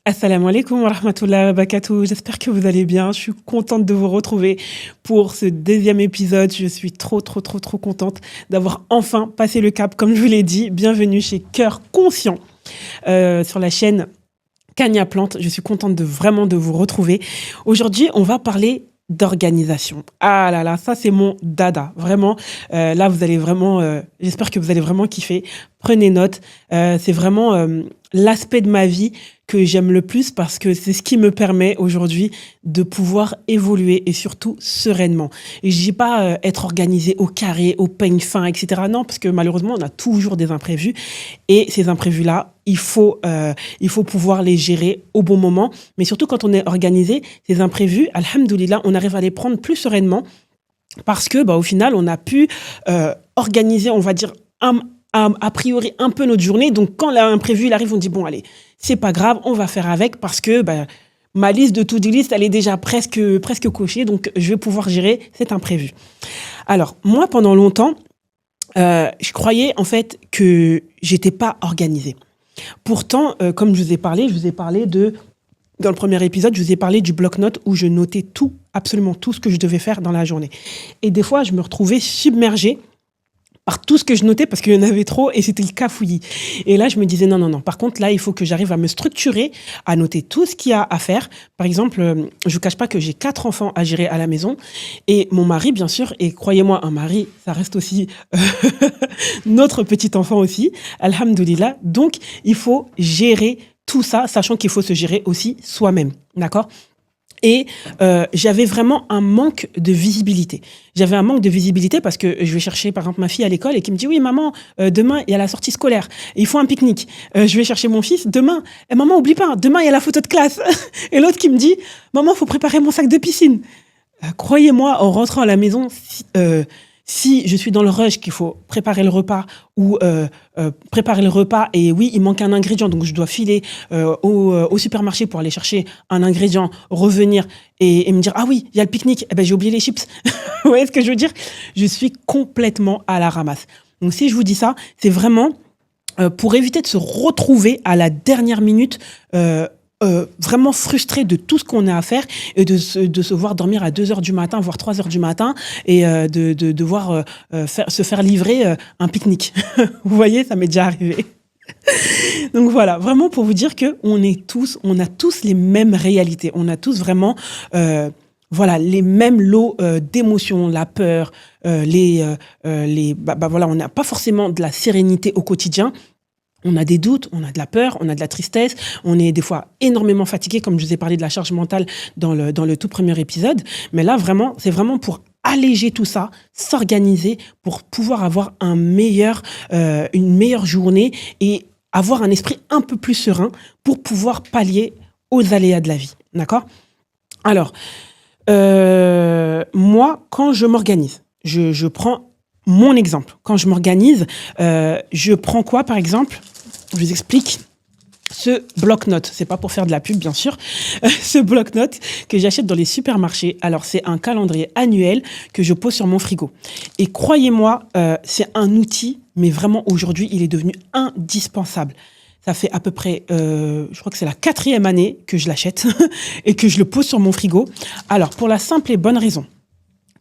Assalamu alaikum wa rahmatullahi wa barakatuh. J'espère que vous allez bien. Je suis contente de vous retrouver pour ce deuxième épisode. Je suis trop contente d'avoir enfin passé le cap. Comme je vous l'ai dit, bienvenue chez Cœur Conscient sur la chaîne Kania Plante. Je suis contente de vous retrouver. Aujourd'hui, on va parler d'organisation. Ah là là, ça c'est mon dada. Vraiment, là vous allez vraiment, j'espère que vous allez vraiment kiffer. Prenez note. C'est vraiment l'aspect de ma vie que j'aime le plus parce que c'est ce qui me permet aujourd'hui de pouvoir évoluer et surtout sereinement. Et je dis pas être organisé au carré, au peigne fin, etc. Non, parce que malheureusement, on a toujours des imprévus. Et ces imprévus-là, il faut pouvoir les gérer au bon moment. Mais surtout quand on est organisé, ces imprévus, alhamdoulilah, on arrive à les prendre plus sereinement parce que, au final, on a pu organiser, on va dire, a priori un peu notre journée. Donc quand l'imprévu il arrive, on dit bon allez, c'est pas grave, on va faire avec parce que ma liste de to-do list elle est déjà presque cochée, donc je vais pouvoir gérer cet imprévu. Alors moi pendant longtemps, je croyais en fait que j'étais pas organisée. Pourtant, comme je vous ai parlé dans le premier épisode, je vous ai parlé du bloc-notes où je notais tout, absolument tout ce que je devais faire dans la journée. Et des fois, je me retrouvais submergée par tout ce que je notais parce qu'il y en avait trop et c'était le cafouillis. Et là, je me disais non. Par contre, là, il faut que j'arrive à me structurer, à noter tout ce qu'il y a à faire. Par exemple, je vous cache pas que j'ai 4 enfants à gérer à la maison et mon mari, bien sûr, et croyez-moi, un mari, ça reste aussi notre petit enfant aussi, alhamdoulilah. Donc, il faut gérer tout ça, sachant qu'il faut se gérer aussi soi-même, d'accord ? Et j'avais vraiment un manque de visibilité. J'avais un manque de visibilité parce que je vais chercher, par exemple, ma fille à l'école et qui me dit « Oui, maman, demain, il y a la sortie scolaire. Il faut un pique-nique. » Je vais chercher mon fils. « Demain, maman, oublie pas, demain, il y a la photo de classe. » Et l'autre qui me dit « Maman, il faut préparer mon sac de piscine. » Croyez-moi, en rentrant à la maison, si je suis dans le rush qu'il faut préparer le repas ou préparer le repas et oui, il manque un ingrédient, donc je dois filer au supermarché pour aller chercher un ingrédient, revenir et me dire « Ah oui, il y a le pique-nique, j'ai oublié les chips. » Vous voyez ce que je veux dire ? Je suis complètement à la ramasse. Donc si je vous dis ça, c'est vraiment pour éviter de se retrouver à la dernière minute vraiment frustré de tout ce qu'on a à faire et de se voir dormir à 2h du matin, voire 3h du matin et de devoir se faire livrer un pique-nique. Vous voyez, ça m'est déjà arrivé. Donc voilà, vraiment pour vous dire que on a tous les mêmes réalités. On a tous vraiment les mêmes lots d'émotions, la peur, on n'a pas forcément de la sérénité au quotidien. On a des doutes, on a de la peur, on a de la tristesse, on est des fois énormément fatigué, comme je vous ai parlé de la charge mentale dans le tout premier épisode. Mais là, vraiment, c'est vraiment pour alléger tout ça, s'organiser pour pouvoir avoir une meilleure journée et avoir un esprit un peu plus serein pour pouvoir pallier aux aléas de la vie. D'accord ? Alors, moi, quand je m'organise, je prends mon exemple. Quand je m'organise, je prends quoi, par exemple ? Je vous explique. Ce bloc-notes, c'est pas pour faire de la pub, bien sûr. Ce bloc-notes que j'achète dans les supermarchés. Alors, c'est un calendrier annuel que je pose sur mon frigo. Et croyez-moi, c'est un outil, mais vraiment aujourd'hui, il est devenu indispensable. Ça fait à peu près, je crois que c'est la 4e année que je l'achète et que je le pose sur mon frigo. Alors, pour la simple et bonne raison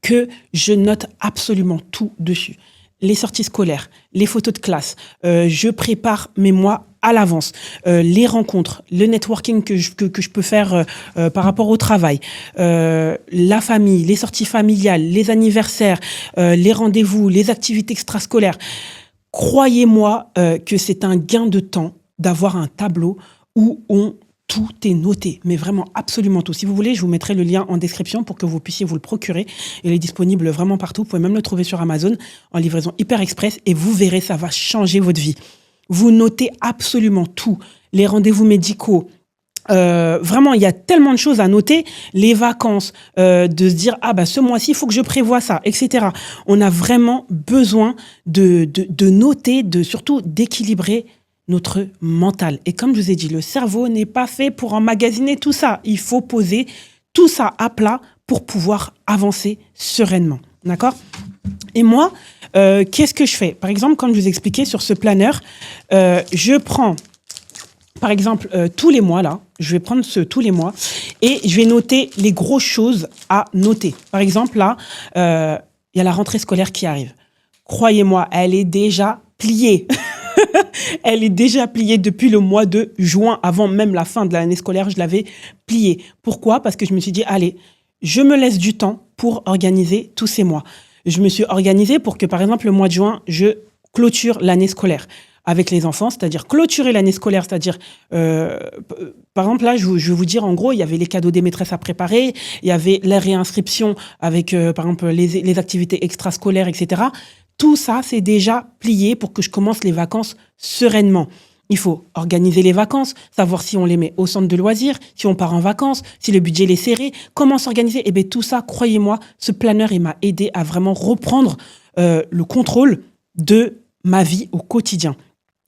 que je note absolument tout dessus. Les sorties scolaires, les photos de classe, je prépare mes mois à l'avance, les rencontres, le networking que je peux faire par rapport au travail, la famille, les sorties familiales, les anniversaires, les rendez-vous, les activités extrascolaires. Croyez-moi que c'est un gain de temps d'avoir un tableau où tout est noté, mais vraiment absolument tout. Si vous voulez, je vous mettrai le lien en description pour que vous puissiez vous le procurer. Il est disponible vraiment partout. Vous pouvez même le trouver sur Amazon en livraison hyper express et vous verrez, ça va changer votre vie. Vous notez absolument tout. Les rendez-vous médicaux. Vraiment, il y a tellement de choses à noter. Les vacances, de se dire ce mois-ci, il faut que je prévoie ça, etc. On a vraiment besoin de noter, surtout d'équilibrer notre mental. Et comme je vous ai dit, le cerveau n'est pas fait pour emmagasiner tout ça. Il faut poser tout ça à plat pour pouvoir avancer sereinement. D'accord ? Et moi, qu'est-ce que je fais ? Par exemple, comme je vous expliquais sur ce planeur, je prends par exemple, tous les mois, là, je vais prendre tous les mois et je vais noter les grosses choses à noter. Par exemple, là, il y a la rentrée scolaire qui arrive. Croyez-moi, elle est déjà pliée. Elle est déjà pliée depuis le mois de juin, avant même la fin de l'année scolaire, je l'avais pliée. Pourquoi? Parce que je me suis dit, allez, je me laisse du temps pour organiser tous ces mois. Je me suis organisée pour que, par exemple, le mois de juin, je clôture l'année scolaire avec les enfants, c'est-à-dire clôturer l'année scolaire, c'est-à-dire, par exemple, là, je vais vous dire, en gros, il y avait les cadeaux des maîtresses à préparer, il y avait les réinscriptions avec, par exemple, les activités extrascolaires, etc. Tout ça, c'est déjà plié pour que je commence les vacances sereinement. Il faut organiser les vacances, savoir si on les met au centre de loisirs, si on part en vacances, si le budget est serré, comment s'organiser. Et bien tout ça, croyez-moi, ce planeur, il m'a aidé à vraiment reprendre le contrôle de ma vie au quotidien.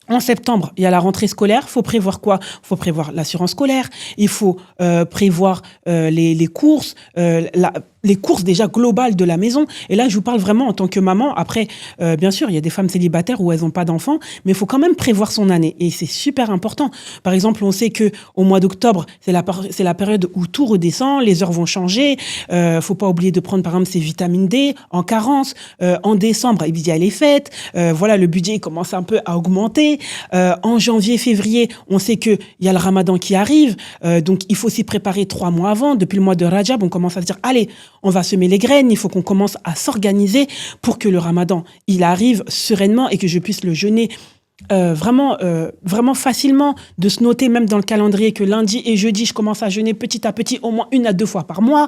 En septembre, il y a la rentrée scolaire. Il faut prévoir quoi? Il faut prévoir l'assurance scolaire. Il faut prévoir les courses, les courses déjà globales de la maison. Et là, je vous parle vraiment en tant que maman. Après, bien sûr, il y a des femmes célibataires où elles n'ont pas d'enfants, mais il faut quand même prévoir son année. Et c'est super important. Par exemple, on sait que au mois d'octobre, c'est la période où tout redescend, les heures vont changer. Faut pas oublier de prendre, par exemple, ses vitamines D en carence. En décembre, il y a les fêtes. Voilà, le budget commence un peu à augmenter. En janvier, février, on sait qu'il y a le ramadan qui arrive. Donc, il faut s'y préparer 3 mois avant. Depuis le mois de Rajab, on commence à se dire, allez, on va semer les graines, il faut qu'on commence à s'organiser pour que le ramadan, il arrive sereinement et que je puisse le jeûner vraiment facilement, de se noter même dans le calendrier que lundi et jeudi, je commence à jeûner petit à petit, au moins 1 à 2 fois par mois.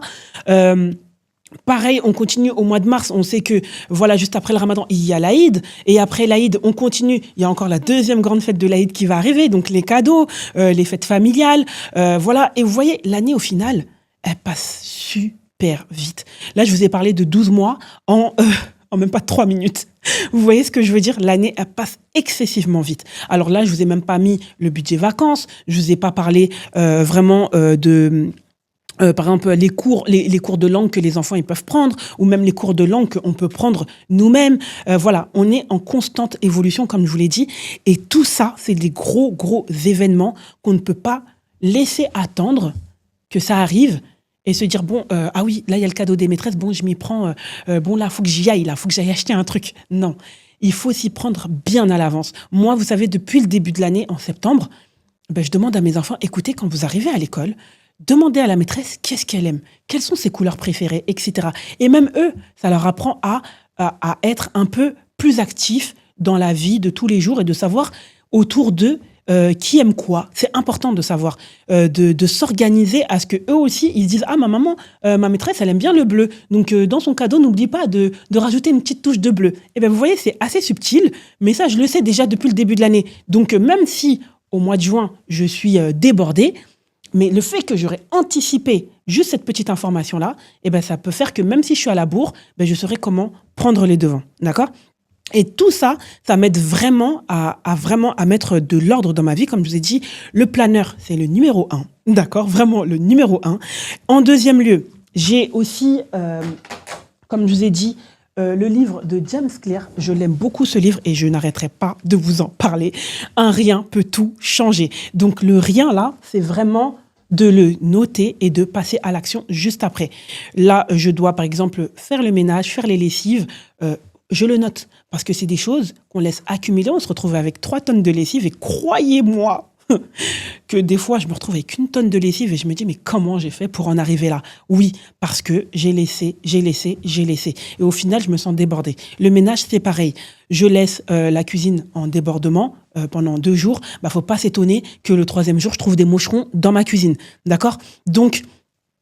Pareil, on continue au mois de mars. On sait que, voilà, juste après le ramadan, il y a l'Aïd. Et après l'Aïd, on continue. Il y a encore la deuxième grande fête de l'Aïd qui va arriver. Donc, les cadeaux, les fêtes familiales. Voilà. Et vous voyez, l'année, au final, elle passe super vite. Là, je vous ai parlé de 12 mois en même pas 3 minutes. Vous voyez ce que je veux dire? L'année, elle passe excessivement vite. Alors là, je vous ai même pas mis le budget vacances. Je vous ai pas parlé vraiment de... par exemple, les cours de langue que les enfants ils peuvent prendre, ou même les cours de langue qu'on peut prendre nous-mêmes. Voilà, on est en constante évolution, comme je vous l'ai dit. Et tout ça, c'est des gros événements qu'on ne peut pas laisser attendre que ça arrive et se dire, bon, ah oui, là, il y a le cadeau des maîtresses, bon, je m'y prends, bon, là, il faut que j'y aille, là, il faut que j'aille acheter un truc. Non, il faut s'y prendre bien à l'avance. Moi, vous savez, depuis le début de l'année, en septembre, ben, je demande à mes enfants, écoutez, quand vous arrivez à l'école, demandez à la maîtresse qu'est-ce qu'elle aime, quelles sont ses couleurs préférées, etc. Et même eux, ça leur apprend à être un peu plus actifs dans la vie de tous les jours et de savoir autour d'eux qui aime quoi. C'est important de savoir, de s'organiser à ce que eux aussi, ils se disent « Ah, ma maman, ma maîtresse, elle aime bien le bleu. Donc, dans son cadeau, n'oublie pas de rajouter une petite touche de bleu. » Et bien, vous voyez, c'est assez subtil, mais ça, je le sais déjà depuis le début de l'année. Donc, même si au mois de juin, je suis débordée, mais le fait que j'aurais anticipé juste cette petite information-là, eh ben, ça peut faire que même si je suis à la bourre, ben, je saurai comment prendre les devants. D'accord ? Et tout ça, ça m'aide vraiment à mettre de l'ordre dans ma vie. Comme je vous ai dit, le planeur, c'est le numéro 1. D'accord ? Vraiment le numéro 1. En deuxième lieu, j'ai aussi, comme je vous ai dit, le livre de James Clear. Je l'aime beaucoup, ce livre, et je n'arrêterai pas de vous en parler. Un rien peut tout changer. Donc, le rien, là, c'est vraiment de le noter et de passer à l'action juste après. Là, je dois, par exemple, faire le ménage, faire les lessives. Je le note parce que c'est des choses qu'on laisse accumuler. On se retrouve avec 3 tonnes de lessive et croyez-moi que des fois, je me retrouve avec 1 tonne de lessive et je me dis, mais comment j'ai fait pour en arriver là? Oui, parce que j'ai laissé. Et au final, je me sens débordée. Le ménage, c'est pareil. Je laisse la cuisine en débordement pendant 2 jours. Bah, faut pas s'étonner que le 3e jour, je trouve des moucherons dans ma cuisine. D'accord? Donc,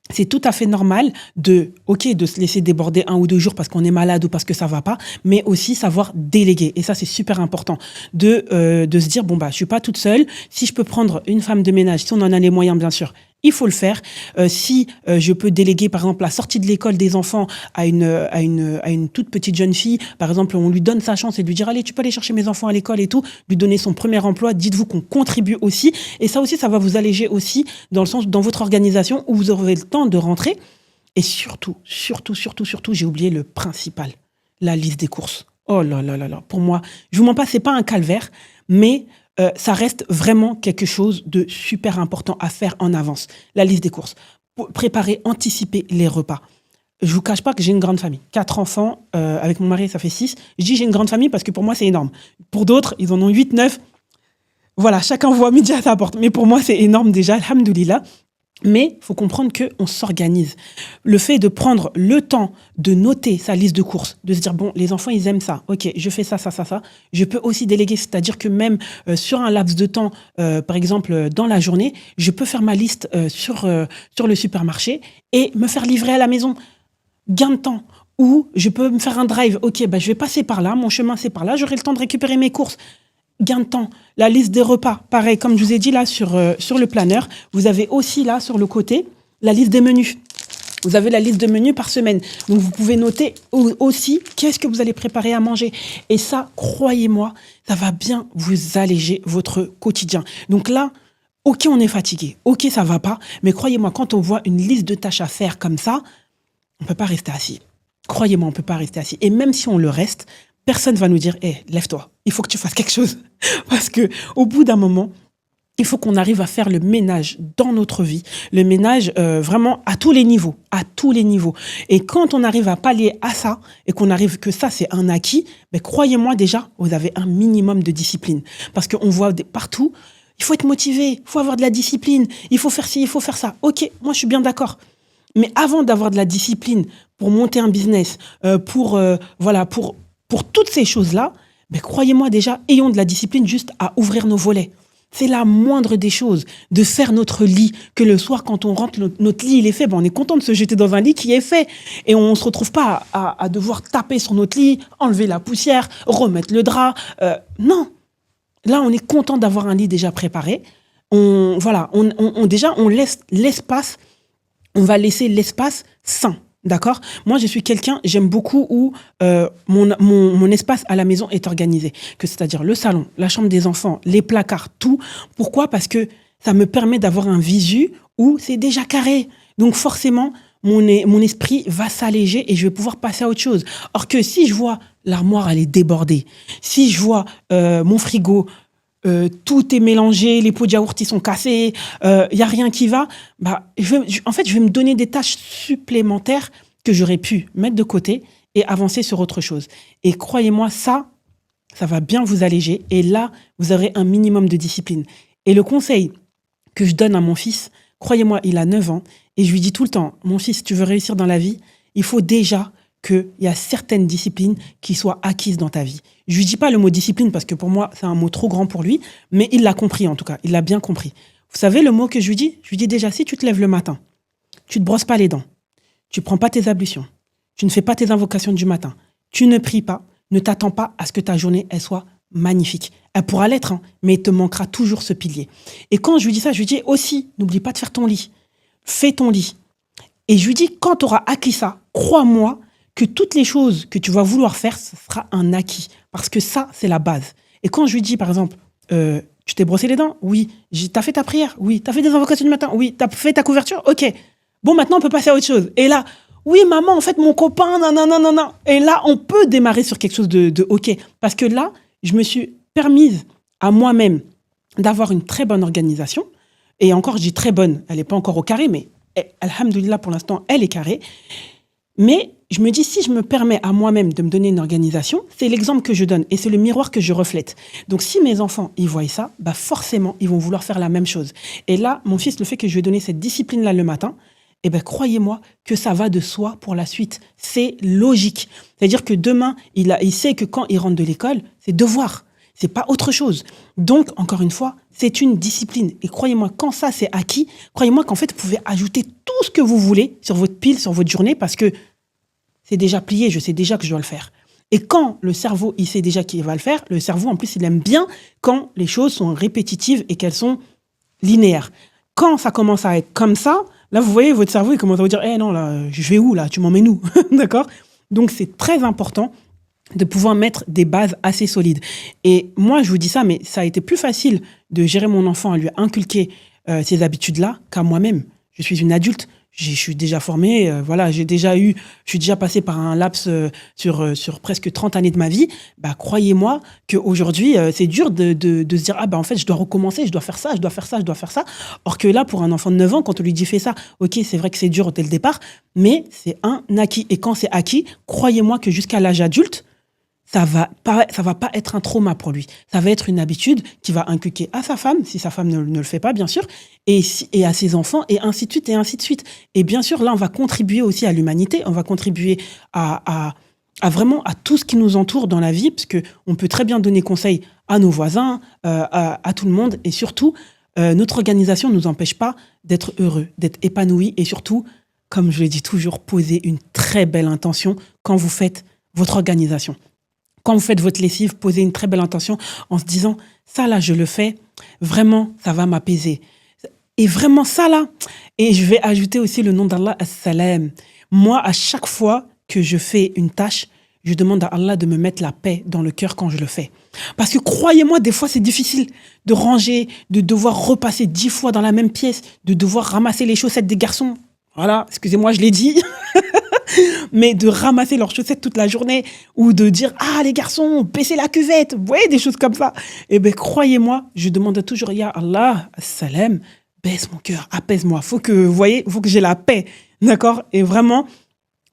c'est tout à fait normal de se laisser déborder 1 ou 2 jours parce qu'on est malade ou parce que ça va pas, mais aussi savoir déléguer. Et ça, c'est super important de se dire, bon, bah, je suis pas toute seule. Si je peux prendre une femme de ménage, si on en a les moyens, bien sûr, il faut le faire. Si je peux déléguer, par exemple, la sortie de l'école des enfants à une toute petite jeune fille, par exemple, on lui donne sa chance et lui dire, allez, tu peux aller chercher mes enfants à l'école et tout, lui donner son premier emploi, dites-vous qu'on contribue aussi. Et ça aussi, ça va vous alléger aussi dans le sens, dans votre organisation où vous aurez le temps de rentrer. Et surtout, j'ai oublié le principal, la liste des courses. Oh là là là là. Pour moi, je vous mens pas, c'est pas un calvaire, mais ça reste vraiment quelque chose de super important à faire en avance. La liste des courses. Préparer, anticiper les repas. Je vous cache pas que j'ai une grande famille. 4 enfants, avec mon mari, ça fait 6. Je dis j'ai une grande famille parce que pour moi, c'est énorme. Pour d'autres, ils en ont 8, 9. Voilà, chacun voit midi à sa porte. Mais pour moi, c'est énorme déjà, alhamdoulilah. Mais il faut comprendre qu'on s'organise. Le fait de prendre le temps de noter sa liste de courses, de se dire, bon, les enfants, ils aiment ça. OK, je fais ça, ça, ça, ça. Je peux aussi déléguer, c'est-à-dire que même sur un laps de temps, par exemple, dans la journée, je peux faire ma liste sur le supermarché et me faire livrer à la maison. Gain de temps. Ou je peux me faire un drive. OK, bah, je vais passer par là, mon chemin, c'est par là, j'aurai le temps de récupérer mes courses. Gain de temps. La liste des repas, pareil, comme je vous ai dit là sur le planeur, vous avez aussi là sur le côté la liste des menus. Vous avez la liste de menus par semaine. Donc vous pouvez noter aussi qu'est-ce que vous allez préparer à manger. Et ça, croyez-moi, ça va bien vous alléger votre quotidien. Donc là, OK, on est fatigué. OK, ça va pas. Mais croyez-moi, quand on voit une liste de tâches à faire comme ça, on peut pas rester assis. Croyez-moi, on peut pas rester assis. Et même si on le reste, personne va nous dire « Hé, lève-toi, il faut que tu fasses quelque chose. » Parce que au bout d'un moment, il faut qu'on arrive à faire le ménage dans notre vie, le ménage vraiment à tous les niveaux, à tous les niveaux. Et quand on arrive à pallier à ça, et qu'on arrive que ça, c'est un acquis, ben, croyez-moi déjà, vous avez un minimum de discipline. Parce qu'on voit partout, il faut être motivé, il faut avoir de la discipline, il faut faire ci, il faut faire ça. OK, moi je suis bien d'accord. Mais avant d'avoir de la discipline pour monter un business, pour toutes ces choses-là, ben croyez-moi déjà, ayons de la discipline juste à ouvrir nos volets. C'est la moindre des choses de faire notre lit, que le soir, quand on rentre, notre lit, il est fait. Ben, on est content de se jeter dans un lit qui est fait. Et on ne se retrouve pas à devoir taper sur notre lit, enlever la poussière, remettre le drap. Non. Là, on est content d'avoir un lit déjà préparé. On laisse l'espace. On va laisser l'espace sain, d'accord ? Moi, je suis quelqu'un, j'aime beaucoup où mon espace à la maison est organisé. C'est-à-dire le salon, la chambre des enfants, les placards, tout. Pourquoi ? Parce que ça me permet d'avoir un visu où c'est déjà carré. Donc forcément, mon esprit va s'alléger et je vais pouvoir passer à autre chose. Or que si je vois l'armoire, elle est débordée, si je vois mon frigo, tout est mélangé, les pots de yaourt ils sont cassés, y a rien qui va, bah je vais me donner des tâches supplémentaires que j'aurais pu mettre de côté et avancer sur autre chose. Et croyez-moi, ça va bien vous alléger et là, vous aurez un minimum de discipline. Et le conseil que je donne à mon fils, croyez-moi, il a 9 ans et je lui dis tout le temps, mon fils, si tu veux réussir dans la vie, il faut déjà qu'il y a certaines disciplines qui soient acquises dans ta vie. Je lui dis pas le mot discipline parce que pour moi, c'est un mot trop grand pour lui, mais il l'a compris en tout cas, il l'a bien compris. Vous savez le mot que je lui dis ? Je lui dis déjà, si tu te lèves le matin, tu te brosses pas les dents, tu prends pas tes ablutions, tu ne fais pas tes invocations du matin, tu ne pries pas, ne t'attends pas à ce que ta journée, elle soit magnifique. Elle pourra l'être, hein, mais il te manquera toujours ce pilier. Et quand je lui dis ça, je lui dis aussi, n'oublie pas de faire ton lit. Fais ton lit. Et je lui dis, quand tu auras acquis ça, crois-moi, que toutes les choses que tu vas vouloir faire, ce sera un acquis. Parce que ça, c'est la base. Et quand je lui dis, par exemple, tu t'es brossé les dents ? Oui. T'as fait ta prière ? Oui. T'as fait des invocations du matin ? Oui. T'as fait ta couverture ? OK. Bon, maintenant, on peut passer à autre chose. Et là, oui, maman, en fait, mon copain, non. Et là, on peut démarrer sur quelque chose de OK. Parce que là, je me suis permise à moi-même d'avoir une très bonne organisation. Et encore, je dis très bonne. Elle n'est pas encore au carré, mais alhamdoulilah, pour l'instant, elle est carrée. Mais je me dis, si je me permets à moi-même de me donner une organisation, c'est l'exemple que je donne et c'est le miroir que je reflète. Donc, si mes enfants, ils voient ça, bah forcément, ils vont vouloir faire la même chose. Et là, mon fils, le fait que je lui ai donné cette discipline-là le matin, eh ben, croyez-moi que ça va de soi pour la suite. C'est logique. C'est-à-dire que demain, il sait que quand il rentre de l'école, c'est devoir. C'est pas autre chose. Donc, encore une fois, c'est une discipline. Et croyez-moi, quand ça, c'est acquis, croyez-moi qu'en fait, vous pouvez ajouter tout ce que vous voulez sur votre pile, sur votre journée, parce que c'est déjà plié, je sais déjà que je dois le faire. Et quand le cerveau, il sait déjà qu'il va le faire, le cerveau, en plus, il aime bien quand les choses sont répétitives et qu'elles sont linéaires. Quand ça commence à être comme ça, là, vous voyez, votre cerveau, il commence à vous dire « Eh non, là, je vais où, là ? Tu m'emmènes où ?» D'accord ? Donc, c'est très important de pouvoir mettre des bases assez solides. Et moi, je vous dis ça, mais ça a été plus facile de gérer mon enfant, à lui inculquer ces habitudes-là qu'à moi-même. Je suis une adulte. Je suis déjà formée. Voilà, je suis déjà passée par un laps sur presque 30 années de ma vie. Bah, croyez-moi qu'aujourd'hui, c'est dur de se dire, ah, bah, en fait, je dois recommencer, je dois faire ça, je dois faire ça, je dois faire ça. Or que là, pour un enfant de 9 ans, quand on lui dit fais ça, ok, c'est vrai que c'est dur dès le départ, mais c'est un acquis. Et quand c'est acquis, croyez-moi que jusqu'à l'âge adulte, ça va pas être un trauma pour lui. Ça va être une habitude qui va inculquer à sa femme, si sa femme ne le fait pas, bien sûr, et à ses enfants, et ainsi de suite, et ainsi de suite. Et bien sûr, là, on va contribuer aussi à l'humanité, on va contribuer à vraiment à tout ce qui nous entoure dans la vie, parce que on peut très bien donner conseil à nos voisins, à tout le monde, et surtout, notre organisation ne nous empêche pas d'être heureux, d'être épanoui, et surtout, comme je le dis toujours, poser une très belle intention quand vous faites votre organisation. Quand vous faites votre lessive, posez une très belle intention en se disant, ça là, je le fais, vraiment, ça va m'apaiser. Et vraiment ça là. Et je vais ajouter aussi le nom d'Allah, As-Salam. Moi, à chaque fois que je fais une tâche, je demande à Allah de me mettre la paix dans le cœur quand je le fais. Parce que croyez-moi, des fois, c'est difficile de ranger, de devoir repasser 10 fois dans la même pièce, de devoir ramasser les chaussettes des garçons. Voilà, excusez-moi, je l'ai dit. Mais de ramasser leurs chaussettes toute la journée ou de dire ah les garçons baissez la cuvette, vous voyez des choses comme ça. Eh ben croyez-moi, je demande toujours ya Allah, salam, baisse mon cœur, apaise-moi. Faut que vous voyez, faut que j'ai la paix, d'accord. Et vraiment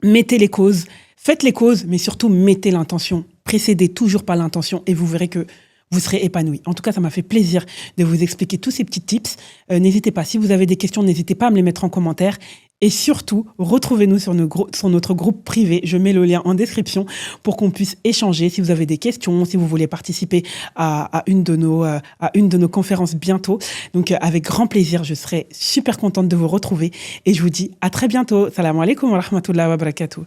mettez les causes, faites les causes, mais surtout mettez l'intention. Précédez toujours par l'intention et vous verrez que vous serez épanoui. En tout cas, ça m'a fait plaisir de vous expliquer tous ces petits tips. N'hésitez pas, si vous avez des questions, n'hésitez pas à me les mettre en commentaire. Et surtout, retrouvez-nous sur notre groupe privé. Je mets le lien en description pour qu'on puisse échanger. Si vous avez des questions, si vous voulez participer à une de nos conférences bientôt. Donc, avec grand plaisir, je serai super contente de vous retrouver. Et je vous dis à très bientôt. Salam alaikum wa rahmatullahi wa barakatuh.